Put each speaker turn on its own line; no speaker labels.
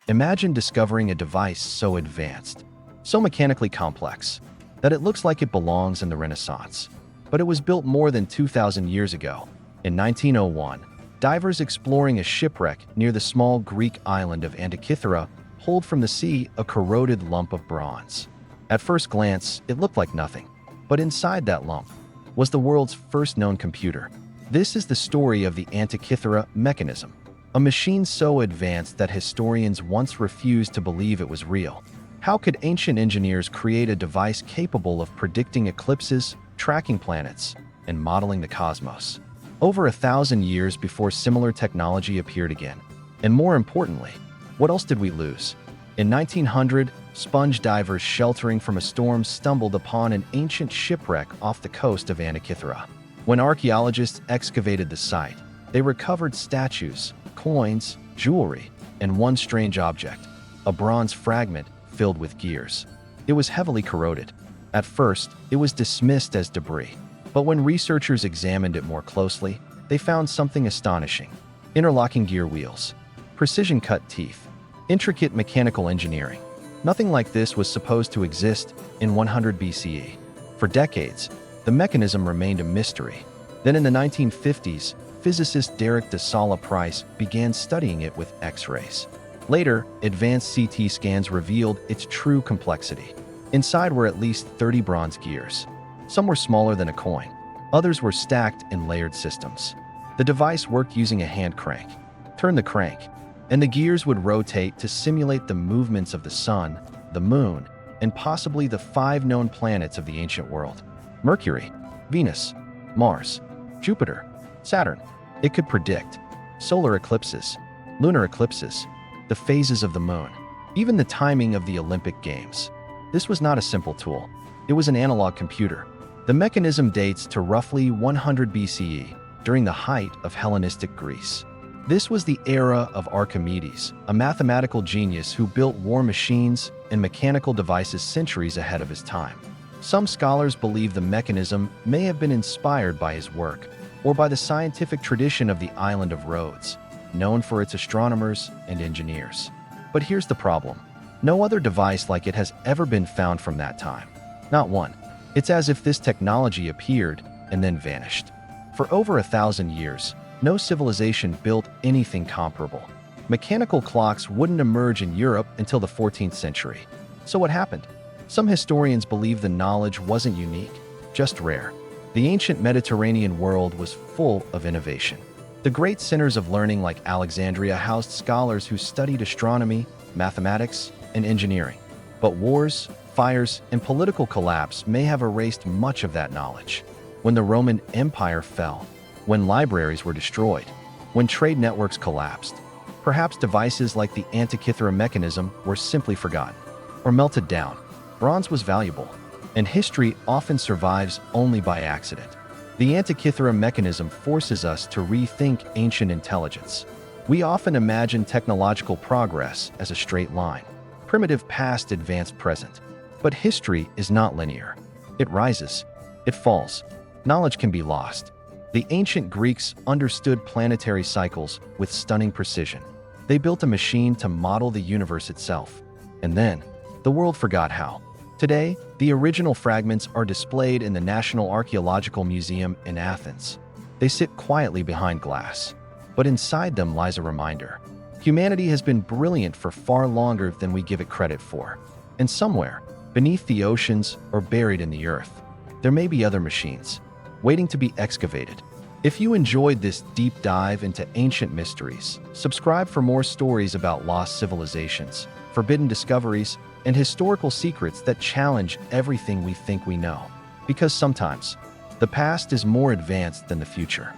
Imagine discovering a device so advanced, so mechanically complex, that it looks like it belongs in the Renaissance. But it was built more than 2,000 years ago. In 1901, divers exploring a shipwreck near the small Greek island of Antikythera pulled from the sea a corroded lump of bronze. At first glance, it looked like nothing, but inside that lump was the world's first known computer. This is the story of the Antikythera Mechanism, a machine so advanced that historians once refused to believe it was real. How could ancient engineers create a device capable of predicting eclipses, tracking planets, and modeling the cosmos? Over 1,000 years before similar technology appeared again. And more importantly, what else did we lose? In 1900, sponge divers sheltering from a storm stumbled upon an ancient shipwreck off the coast of Antikythera. When archaeologists excavated the site, they recovered statues, coins, jewelry, and one strange object, a bronze fragment filled with gears. It was heavily corroded. At first, it was dismissed as debris, but when researchers examined it more closely, they found something astonishing. Interlocking gear wheels, precision-cut teeth, intricate mechanical engineering. Nothing like this was supposed to exist in 100 BCE. For decades, the mechanism remained a mystery. Then in the 1950s, physicist Derek de Solla Price began studying it with X-rays. Later, advanced CT scans revealed its true complexity. Inside were at least 30 bronze gears. Some were smaller than a coin. Others were stacked in layered systems. The device worked using a hand crank. Turn the crank, and the gears would rotate to simulate the movements of the sun, the moon, and possibly the 5 known planets of the ancient world: Mercury, Venus, Mars, Jupiter, Saturn. It could predict solar eclipses, lunar eclipses, the phases of the moon, even the timing of the Olympic Games. This was not a simple tool. It was an analog computer. The mechanism dates to roughly 100 BCE, during the height of Hellenistic Greece. This was the era of Archimedes, a mathematical genius who built war machines and mechanical devices centuries ahead of his time. Some scholars believe the mechanism may have been inspired by his work, or by the scientific tradition of the island of Rhodes, known for its astronomers and engineers. But here's the problem. No other device like it has ever been found from that time. Not one. It's as if this technology appeared and then vanished. For over 1,000 years, no civilization built anything comparable. Mechanical clocks wouldn't emerge in Europe until the 14th century. So what happened? Some historians believe the knowledge wasn't unique, just rare. The ancient Mediterranean world was full of innovation. The great centers of learning like Alexandria housed scholars who studied astronomy, mathematics, and engineering. But wars, fires, and political collapse may have erased much of that knowledge. When the Roman Empire fell, when libraries were destroyed, when trade networks collapsed, perhaps devices like the Antikythera Mechanism were simply forgotten or melted down. Bronze was valuable, and history often survives only by accident. The Antikythera Mechanism forces us to rethink ancient intelligence. We often imagine technological progress as a straight line, primitive past, advanced present. But history is not linear. It rises, it falls. Knowledge can be lost. The ancient Greeks understood planetary cycles with stunning precision. They built a machine to model the universe itself. And then, the world forgot how. Today, the original fragments are displayed in the National Archaeological Museum in Athens. They sit quietly behind glass, but inside them lies a reminder. Humanity has been brilliant for far longer than we give it credit for. And somewhere, beneath the oceans or buried in the earth, there may be other machines, waiting to be excavated. If you enjoyed this deep dive into ancient mysteries, subscribe for more stories about lost civilizations, forbidden discoveries, and historical secrets that challenge everything we think we know. Because sometimes, the past is more advanced than the future.